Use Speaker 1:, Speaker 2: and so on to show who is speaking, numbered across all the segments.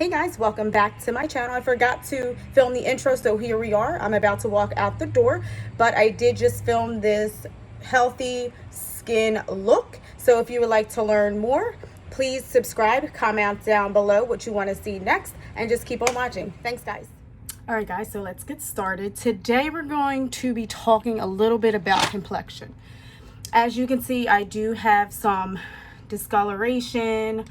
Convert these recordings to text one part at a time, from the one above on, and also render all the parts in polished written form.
Speaker 1: Hey guys, welcome back to my channel. I forgot to film the intro, so here we are. I'm about to walk out the door, but I did just film this healthy skin look. So if you would like to learn more, please subscribe, comment down below what you want to see next, and just keep on watching. Thanks guys. All right guys, so let's get started. Today we're going to be talking a little bit about complexion. As you can see, I do have some discoloration,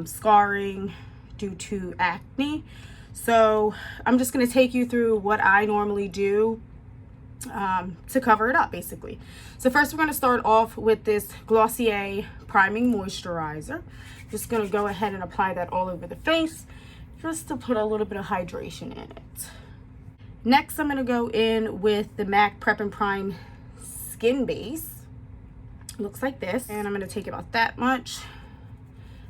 Speaker 1: scarring due to acne. So I'm just going to take you through what I normally do to cover it up basically. So first we're going to start off with this Glossier priming moisturizer. Just going to go ahead and apply that all over the face just to put a little bit of hydration in it. Next I'm going to go in with the MAC Prep and Prime Skin Base. Looks like this, and I'm going to take about that much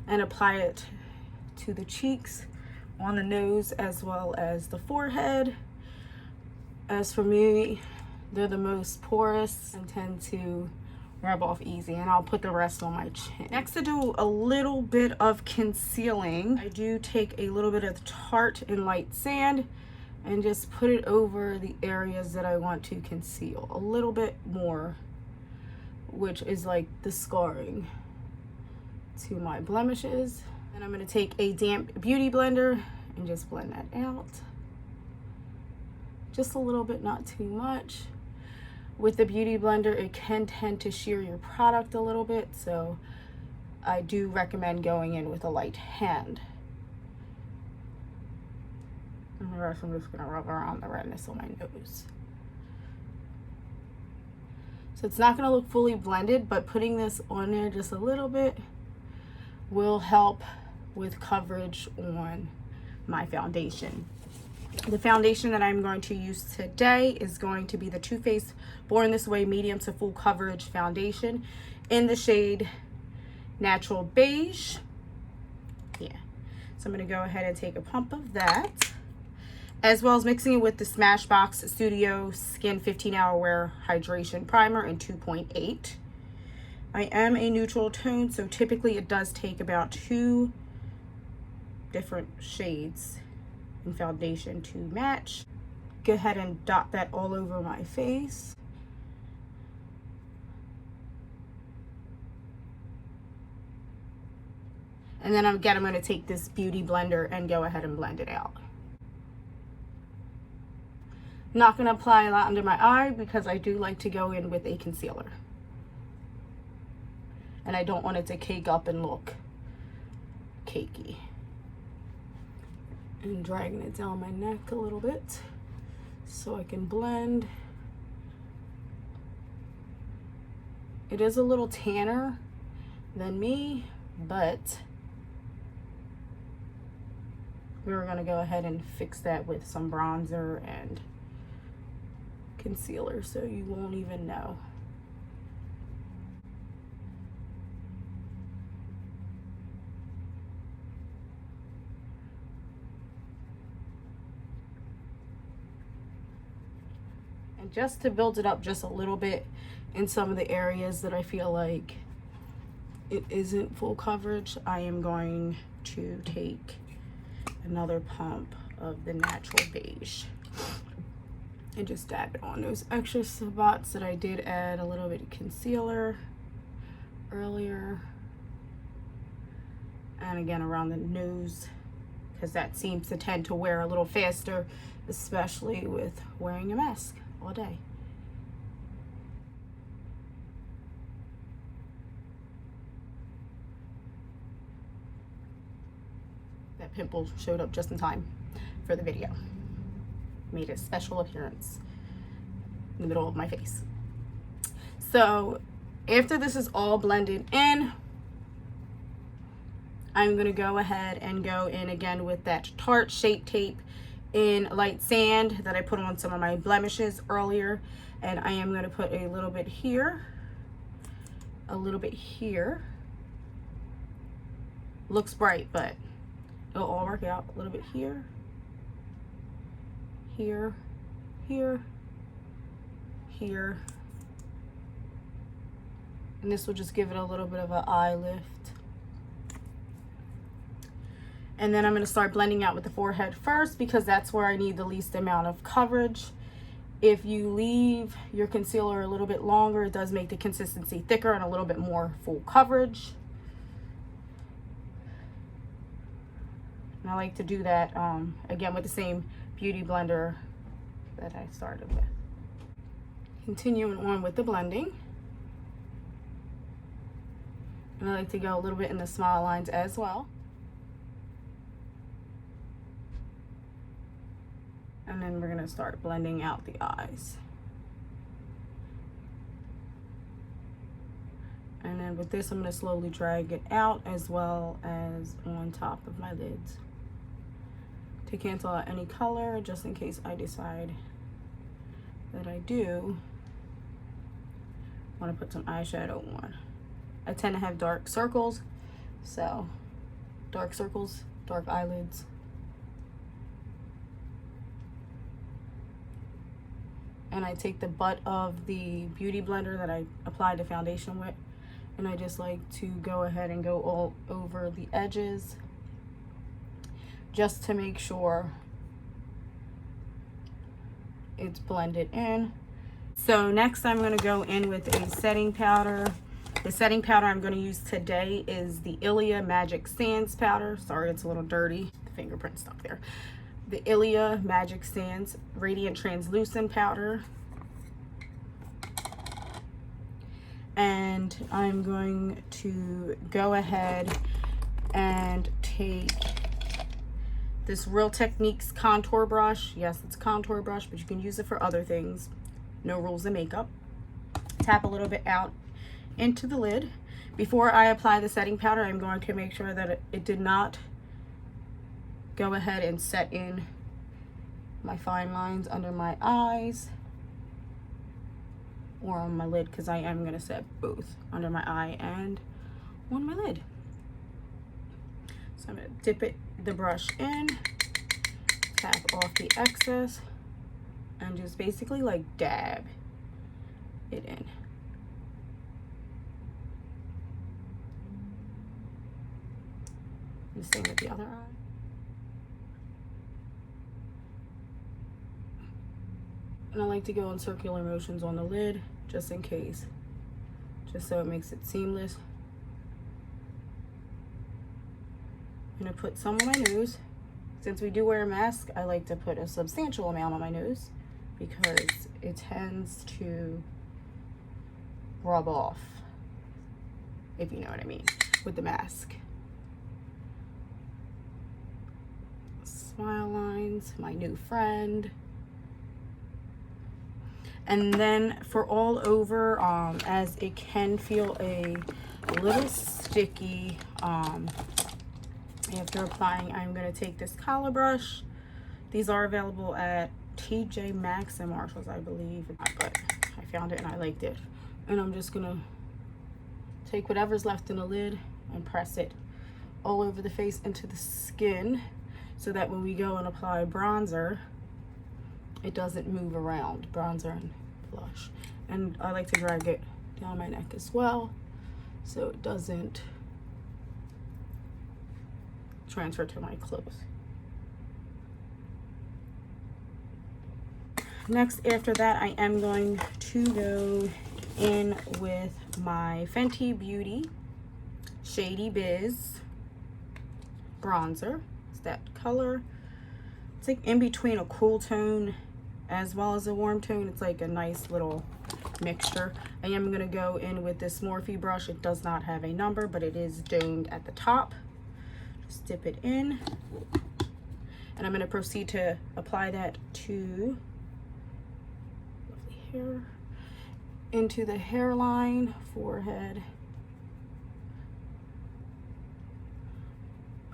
Speaker 1: and apply it to the cheeks, on the nose, as well as the forehead. As for me, they're the most porous and tend to rub off easy, and I'll put the rest on my chin. Next, to do a little bit of concealing, I do take a little bit of Tarte and Light Sand and just put it over the areas that I want to conceal a little bit more, which is like the scarring to my blemishes. And I'm going to take a damp beauty blender and just blend that out. Just a little bit, not too much. With the beauty blender, it can tend to shear your product a little bit, so I do recommend going in with a light hand. And the rest I'm just going to rub around the redness on my nose. So it's not going to look fully blended, but putting this on there just a little bit will help with coverage on my foundation. The foundation that I'm going to use today is going to be the Too Faced Born This Way Medium to Full Coverage Foundation in the shade Natural Beige. Yeah, so I'm going to go ahead and take a pump of that, as well as mixing it with the Smashbox Studio Skin 15-Hour Wear Hydration Primer in 2.8. I am a neutral tone, so typically it does take about 2 different shades in foundation to match. Go ahead and dot that all over my face. And then again, I'm going to take this beauty blender and go ahead and blend it out. Not going to apply a lot under my eye because I do like to go in with a concealer. And I don't want it to cake up and look cakey. And dragging it down my neck a little bit so I can blend. It is a little tanner than me, but we're gonna go ahead and fix that with some bronzer and concealer so you won't even know. And just to build it up just a little bit in some of the areas that I feel like it isn't full coverage, I am going to take another pump of the Natural Beige and just dab it on those extra spots that I did add a little bit of concealer earlier. And again around the nose, because that seems to tend to wear a little faster, especially with wearing a mask all day. That pimple showed up just in time for the video. Made a special appearance in the middle of my face. So after this is all blended in, I'm going to go ahead and go in again with that Tarte Shape Tape in Light Sand that I put on some of my blemishes earlier, and I am going to put a little bit here, a little bit here. Looks bright, but it'll all work out. A little bit here, here, here, here, and this will just give it a little bit of an eye lift. And then I'm going to start blending out with the forehead first because that's where I need the least amount of coverage. If you leave your concealer a little bit longer, it does make the consistency thicker and a little bit more full coverage. And I like to do that again with the same beauty blender that I started with. Continuing on with the blending. And I like to go a little bit in the smile lines as well. And then we're gonna start blending out the eyes. And then with this, I'm gonna slowly drag it out as well as on top of my lids to cancel out any color, just in case I decide that I do want to put some eyeshadow on. I tend to have dark circles, so dark circles, dark eyelids. And I take the butt of the beauty blender that I applied the foundation with, and I just like to go ahead and go all over the edges just to make sure it's blended in. So next I'm going to go in with a setting powder. The setting powder I'm going to use today is the Ilia Magic Sands powder. Sorry, it's a little dirty. The fingerprint stuck there. The Ilia Magic Sands Radiant Translucent powder. And I'm going to go ahead and take this Real Techniques contour brush. Yes, it's a contour brush, but you can use it for other things. No rules in makeup. Tap a little bit out into the lid. Before I apply the setting powder, I'm going to make sure that it did not go ahead and set in my fine lines under my eyes or on my lid, because I am going to set both under my eye and on my lid. So I'm going to dip the brush in, tap off the excess, and just basically like dab it in. The same with the other eye. And I like to go in circular motions on the lid, just in case, just so it makes it seamless. I'm gonna put some on my nose. Since we do wear a mask, I like to put a substantial amount on my nose because it tends to rub off, if you know what I mean, with the mask. Smile lines, my new friend. And then for all over, as it can feel a little sticky after applying, I'm going to take this color brush. These are available at TJ Maxx and Marshalls, I believe, but I found it and I liked it. And I'm just going to take whatever's left in the lid and press it all over the face into the skin, so that when we go and apply bronzer, it doesn't move around, bronzer and blush. And I like to drag it down my neck as well, so it doesn't transfer to my clothes. Next, after that, I am going to go in with my Fenty Beauty Shady Biz bronzer. It's that color. It's like in between a cool tone as well as a warm tone. It's like a nice little mixture. I am going to go in with this Morphe brush. It does not have a number, but it is domed at the top. Just dip it in. And I'm going to proceed to apply that to lovely hair, into the hairline, forehead,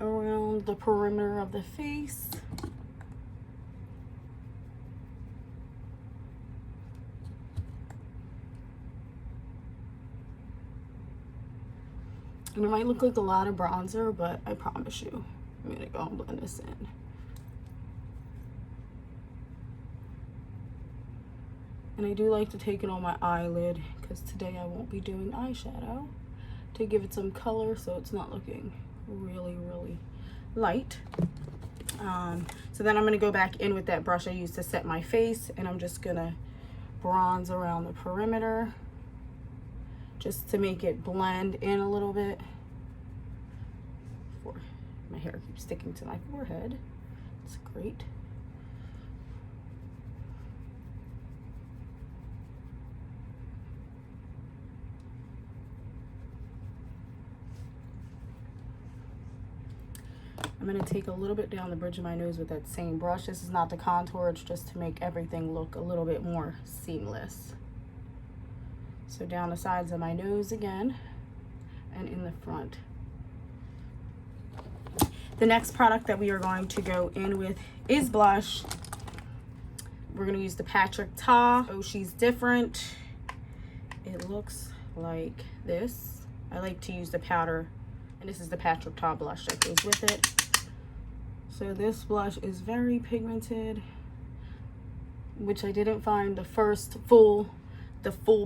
Speaker 1: around the perimeter of the face. And it might look like a lot of bronzer, but I promise you, I'm gonna go and blend this in. And I do like to take it on my eyelid, because today I won't be doing eyeshadow, to give it some color so it's not looking really light. So then I'm going to go back in with that brush I used to set my face, and I'm just going to bronze around the perimeter just to make it blend in a little bit. My hair keeps sticking to my forehead. It's great. I'm going to take a little bit down the bridge of my nose with that same brush. This is not to contour, it's just to make everything look a little bit more seamless. So down the sides of my nose again, and in the front. The next product that we are going to go in with is blush. We're going to use the Patrick Ta. Oh, she's different. It looks like this. I like to use the powder, and this is the Patrick Ta blush that goes with it. So this blush is very pigmented, which I didn't find the full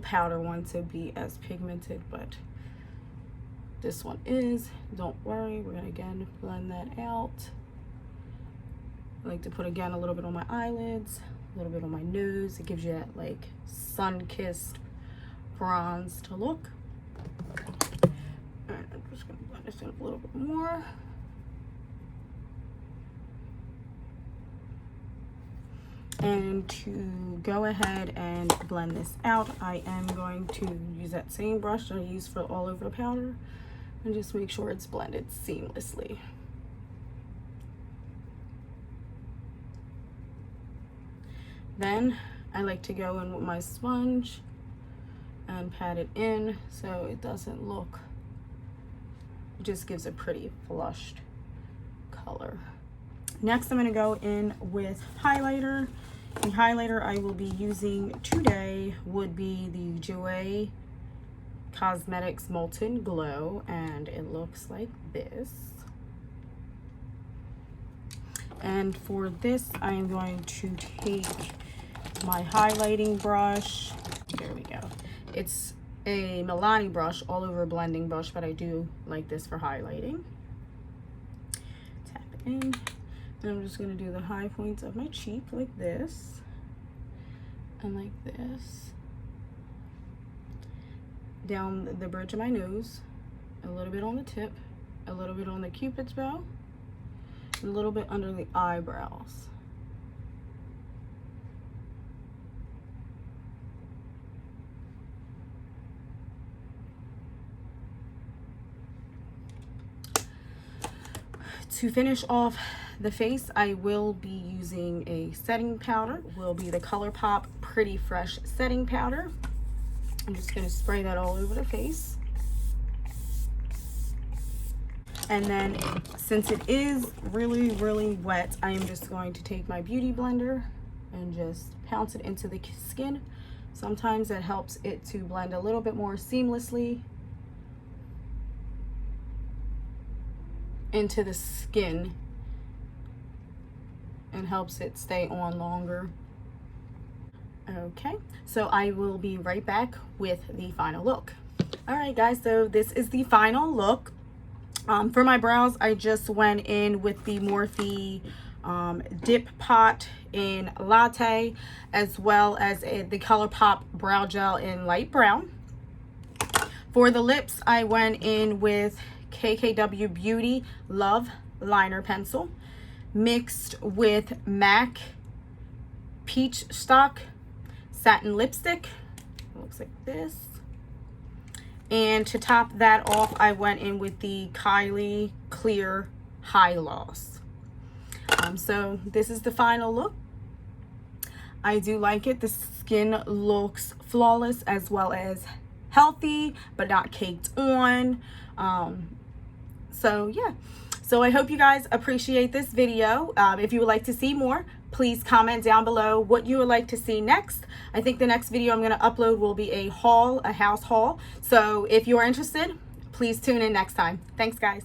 Speaker 1: powder one to be as pigmented, but this one is. Don't worry, we're gonna again blend that out. I like to put again a little bit on my eyelids, a little bit on my nose. It gives you that like sun-kissed bronzed look. And I'm just gonna blend this in a little bit more. And to go ahead and blend this out, I am going to use that same brush that I used for all over the powder and just make sure it's blended seamlessly. Then I like to go in with my sponge and pat it in so it doesn't look, it just gives a pretty flushed color. Next, I'm going to go in with highlighter. The highlighter I will be using today would be the Jouer Cosmetics Molten Glow, and it looks like this. And for this, I am going to take my highlighting brush. There we go. It's a Milani brush, all over blending brush, but I do like this for highlighting. Tap it in. And I'm just going to do the high points of my cheek like this and like this. Down the bridge of my nose, a little bit on the tip, a little bit on the Cupid's bow, and a little bit under the eyebrows. To finish off the face, I will be using a setting powder. It will be the ColourPop Pretty Fresh setting powder. I'm just going to spray that all over the face. And then, since it is really, really wet, I am just going to take my beauty blender and just pounce it into the skin. Sometimes that helps it to blend a little bit more seamlessly into the skin and helps it stay on longer. Okay, so I will be right back with the final look. All right, guys, so this is the final look. For my brows, I just went in with the Morphe Dip Pot in Latte, as well as the ColourPop Brow Gel in Light Brown. For the lips, I went in with KKW Beauty Love Liner Pencil mixed with MAC Peach Stock Satin Lipstick. It looks like this. And to top that off, I went in with the Kylie Clear High Gloss. So this is the final look. I do like it. The skin looks flawless as well as healthy, but not caked on. So yeah, so I hope you guys appreciate this video. If you would like to see more, please comment down below what you would like to see next. I think the next video I'm going to upload will be a haul, a house haul. So if you're interested, please tune in next time. Thanks, guys.